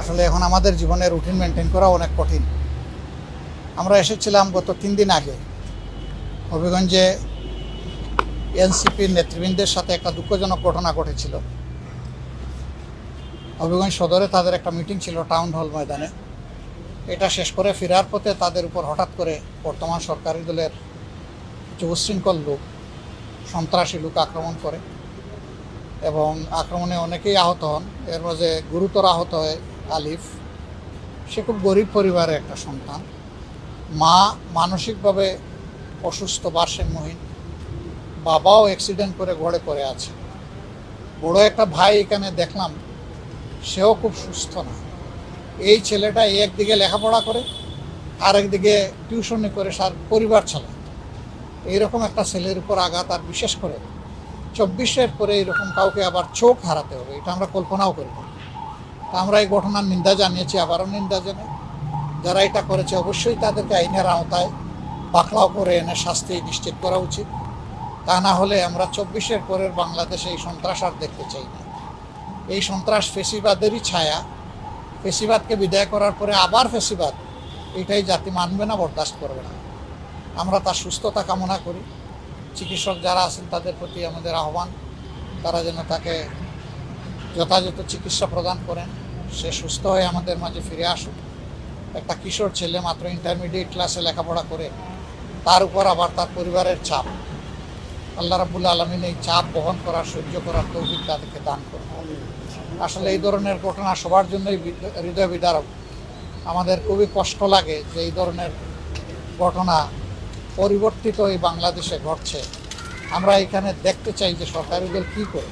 আসলে এখন আমাদের জীবনে রুটিন মেনটেন করা অনেক কঠিন। আমরা এসেছিলাম গত 3 দিন আগে হবিগঞ্জে এনসিপির নেতৃবৃন্দের সাথে একটা দুঃখজনক ঘটনা ঘটেছিল। হবিগঞ্জ সদরে তাদের একটা মিটিং ছিল টাউন হল ময়দানে। এটা শেষ করে ফেরার পথে তাদের উপর হঠাৎ করে বর্তমান সরকারি দলের কিছু উচ্ছৃঙ্খল লোক, সন্ত্রাসী লোক আক্রমণ করে এবং আক্রমণে অনেকেই আহত হন। এর মাঝে গুরুতর আহত হয় আলিফ। সে খুব গরিব পরিবারের একটা সন্তান। মা মানসিকভাবে অসুস্থ, ভারসাম্যহীন। বাবাও অ্যাক্সিডেন্ট করে ঘরে পড়ে আছে। বড় একটা ভাই এখানে দেখলাম, সেও খুব সুস্থ না। এই ছেলেটা একদিকে লেখাপড়া করে, আরেকদিকে টিউশনি করে সার পরিবার চালায়। এইরকম একটা ছেলের উপর আঘাত, আর বিশেষ করে 24-এর পরে এরকম কাউকে আবার চোখ হারাতে হবে, এটা আমরা কল্পনাও করি না। তা আমরা এই ঘটনার নিন্দা জানিয়েছি, আবারও নিন্দা জানাই। যারা এটা করেছে অবশ্যই তাদেরকে আইনের আওতায় পাকড়াও করে এনে শাস্তি নিশ্চিত করা উচিত। তা না হলে আমরা 24-এর পরের বাংলাদেশে এই সন্ত্রাস আর দেখতে চাই না। এই সন্ত্রাস ফেসিবাদেরই ছায়া। ফেসিবাদকে বিদায় করার পরে আবার ফেসিবাদ, এটাই জাতি মানবে না, বরদাস্ত করবে না। আমরা তার সুস্থতা কামনা করি। চিকিৎসক যারা আছেন তাদের প্রতি আমাদের আহ্বান, তারা যেন তাকে যথাযথ চিকিৎসা প্রদান করেন, সে সুস্থ হয়ে আমাদের মাঝে ফিরে আসুক। একটা কিশোর ছেলে মাত্র ইন্টারমিডিয়েট ক্লাসে লেখাপড়া করে, তার উপর আবার তার পরিবারের চাপ। আল্লাহ রাব্বুল আলামিন এই চাপ বহন করার, সহ্য করার তৌফিক তাদেরকে দান করুন। আসলে এই ধরনের ঘটনা সবার জন্যই হৃদয় বিদারক। আমাদের খুবই কষ্ট লাগে যে এই ধরনের ঘটনা পরিবর্তিত এই বাংলাদেশে ঘটছে। আমরা এখানে দেখতে চাই যে সরকারি দল কী করে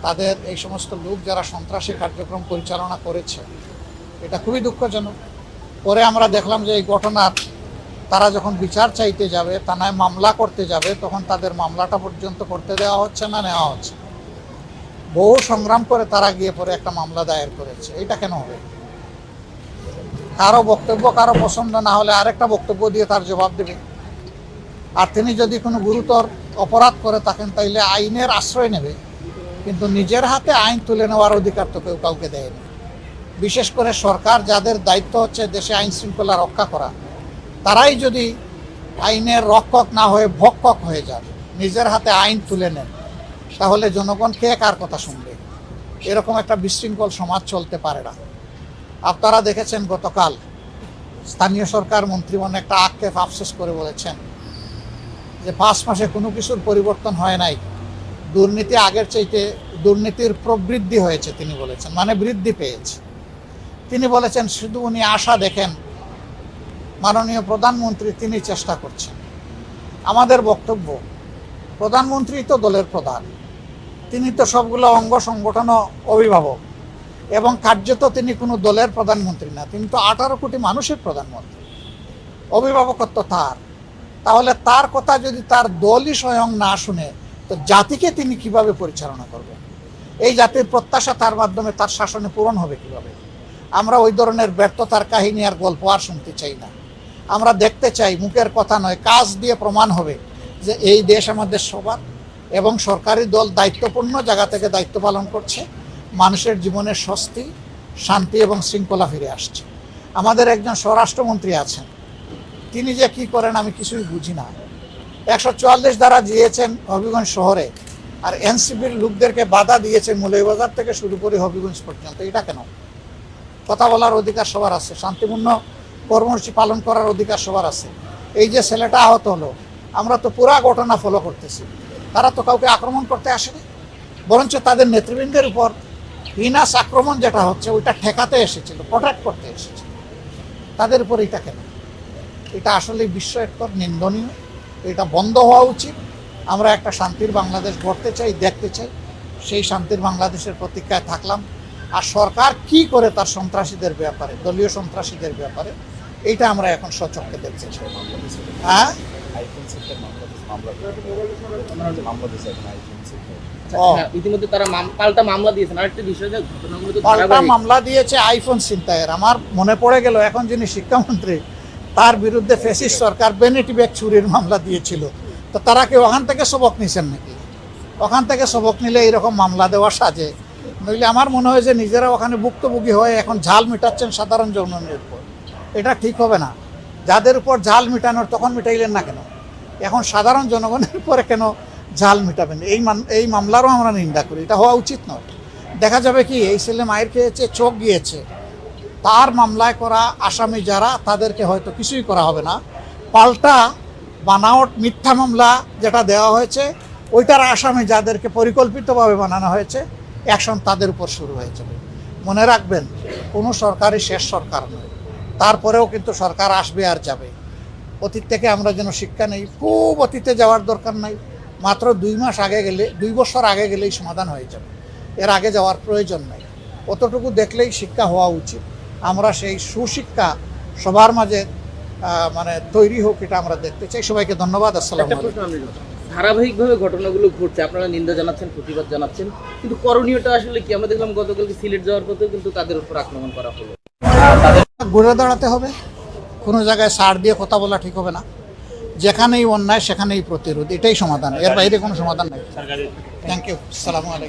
তাদের এই সমস্ত লোক যারা সন্ত্রাসী কার্যক্রম পরিচালনা করেছে, এটা খুবই দুঃখজনক। পরে আমরা দেখলাম যে এই ঘটনার তারা যখন বিচার চাইতে যাবে, থানায় মামলা করতে যাবে, তখন তাদের মামলাটা পর্যন্ত করতে দেওয়া হচ্ছে না, নেওয়া হচ্ছে। বহু সংগ্রাম করে তারা গিয়ে পরে একটা মামলা দায়ের করেছে। এটা কেন হবে? কারো বক্তব্য কারো পছন্দ না হলে আরেকটা বক্তব্য দিয়ে তার জবাব দেবে। আর তিনি যদি কোনো গুরুতর অপরাধ করে থাকেন তাইলে আইনের আশ্রয় নেবে, কিন্তু নিজের হাতে আইন তুলে নেওয়ার অধিকার তো কেউ কাউকে দেয়নি। বিশেষ করে সরকার, যাদের দায়িত্ব হচ্ছে দেশে আইন শৃঙ্খলা রক্ষা করা, তারাই যদি আইনের রক্ষক না হয়ে ভক্ষক হয়ে যান, নিজের হাতে আইন তুলে নেন, তাহলে জনগণ কে কার কথা শুনবে? এরকম একটা বিশৃঙ্খল সমাজ চলতে পারে না। আপনারা দেখেছেন গতকাল স্থানীয় সরকার মন্ত্রীগণ একটা আক্ষেপ আফসোস করে বলেছেন যে 5 মাসে কোনো কিছুর পরিবর্তন হয় নাই, দুর্নীতি আগের চাইতে দুর্নীতির প্রবৃদ্ধি হয়েছে তিনি বলেছেন, মানে বৃদ্ধি পেয়েছে। তিনি বলেছেন শুধু উনি আশা দেখেন, মাননীয় প্রধানমন্ত্রী তিনি চেষ্টা করছেন। আমাদের বক্তব্য, প্রধানমন্ত্রী তো দলের প্রধান, তিনি তো সবগুলো অঙ্গ সংগঠন অভিভাবক, এবং কার্যত তিনি কোনো দলের প্রধানমন্ত্রী না, তিনি তো 18 কোটি মানুষের প্রধানমন্ত্রী। অভিভাবকত্ব তার। তাহলে তার কথা যদি তার দলই স্বয়ং না শুনে, তো জাতিকে তিনি কিভাবে পরিচালনা করবেন? এই জাতির প্রত্যাশা তার মাধ্যমে তার শাসনে পূরণ হবে কিভাবে? আমরা ওই ধরনের ব্যর্থতার কাহিনী আর গল্প আর শুনতে চাই না। আমরা দেখতে চাই মুখের কথা নয়, কাজ দিয়ে প্রমাণ হবে যে এই দেশ আমাদের সবার, এবং সরকারি দল দায়িত্বপূর্ণ জায়গা থেকে দায়িত্ব পালন করছে। মানুষের জীবনের স্বস্তি, শান্তি এবং শৃঙ্খলা ফিরে আসছে। আমাদের একজন স্বরাষ্ট্রমন্ত্রী আছেন, তিনি যে কি করেন আমি কিছুই বুঝি না। 144 ধারা দিয়েছেন হবিগঞ্জ শহরে, আর এনসিপির লোকদেরকে বাধা দিয়েছে মৌলভীবাজার থেকে শুরু করে হবিগঞ্জ পর্যন্ত। এটা কেন? কথা বলার অধিকার সবার আছে, শান্তিপূর্ণ কর্মসূচি পালন করার অধিকার সবার আছে। এই যে ছেলেটা আহত হলো, আমরা তো পুরা ঘটনা ফলো করতেছি। তারা তো কাউকে আক্রমণ করতে আসেনি, বরঞ্চ তাদের নেতৃবৃন্দের উপর হিনাস আক্রমণ যেটা হচ্ছে ওইটা ঠেকাতে এসেছিল, প্রোটেক্ট করতে এসেছিল। তাদের উপর এটা কেন? এটা আসলে বিস্ময়কর, নিন্দনীয়। এটা বন্ধ হওয়া উচিত। আমরা একটা শান্তির বাংলাদেশ গড়তে চাই, দেখতে চাই। সেই শান্তির বাংলাদেশের প্রতীক্ষায় থাকলাম। আর সরকার কি করে তার সন্ত্রাসীদের ব্যাপারে, দলীয় সন্ত্রাসীদের ব্যাপারে, এইটা আমরা এখন সচক্ষে দেখতে চাই। হ্যাঁ, ইতিমধ্যে তারা পাল্টা মামলা দিয়েছেন। আরেকটা বিষয়, যে ঘটনাগুলো পাল্টা মামলা দিয়েছে আইফোন ছিনতাইয়ের। আমার মনে পড়ে গেল, এখন যিনি শিক্ষামন্ত্রী, তার বিরুদ্ধে ফ্যাসিস্ট সরকার ভ্যানিটি ব্যাগ চুরির মামলা দিয়েছিল। তো তারা কি ওখান থেকে সবক নিছেন নাকি? ওখান থেকে সবক নিলে এইরকম মামলা দেওয়া সাজে? নইলে আমার মনে হয় যে নিজেরা ওখানে ভুক্তভোগী হয়ে এখন ঝাল মিটাচ্ছেন সাধারণ জনগণের উপর, এটা ঠিক হবে না। যাদের উপর ঝাল মিটানোর তখন মিটাইলেন না কেন, এখন সাধারণ জনগণের উপরে কেন ঝাল মিটাবেন? এই মামলারও আমরা নিন্দা করি, এটা হওয়া উচিত নয়। দেখা যাবে কি এই ছেলে মায়ের খেয়েছে, চোখ গিয়েছে, তার মামলায় করা আসামি যারা তাদেরকে হয়তো কিছুই করা হবে না, পাল্টা বানাওট মিথ্যা মামলা যেটা দেওয়া হয়েছে ওইটার আসামি যাদেরকে পরিকল্পিতভাবে বানানো হয়েছে অ্যাকশন তাদের উপর শুরু হয়ে যাবে। মনে রাখবেন, কোনো সরকারই শেষ সরকার নয়, তারপরেও কিন্তু সরকার আসবে আর যাবে। অতীত থেকে আমরা যেন শিক্ষা নেই, খুব অতীতে যাওয়ার দরকার নাই, মাত্র 2 মাস আগে গেলে, 2 বছর আগে গেলেই সমাধান হয়ে যাবে, এর আগে যাওয়ার প্রয়োজন নাই। অতটুকু দেখলেই শিক্ষা হওয়া উচিত। আমরা সেই সুশিক্ষা সবার মাঝে মানে তৈরি হোক, এটা আমরা দেখতে চাই। সবাইকে ধন্যবাদ। আসসালামু একটা আলাইকুম। প্রশ্ন আমি করব। ধারাবাহিকভাবে ঘটনাগুলো ঘটছে, আপনারা নিন্দা জানাচ্ছেন, প্রতিবাদ জানাচ্ছেন, কিন্তু করণীয়টা আসলে কি? আমরা দেখলাম গতকালকে সিলেট যাওয়ার পথেও কিন্তু তাদের উপর আক্রমণ করা হলো। ঘুরে দাঁড়াতে হবে, কোনো জায়গায় ছাড় দিয়ে কথা বলা ঠিক হবে না। যেখানেই অন্যায় সেখানেই প্রতিরোধ, এটাই সমাধান, এর বাইরে কোনো সমাধান নেই। Thank you. আসসালামু আলাইকুম।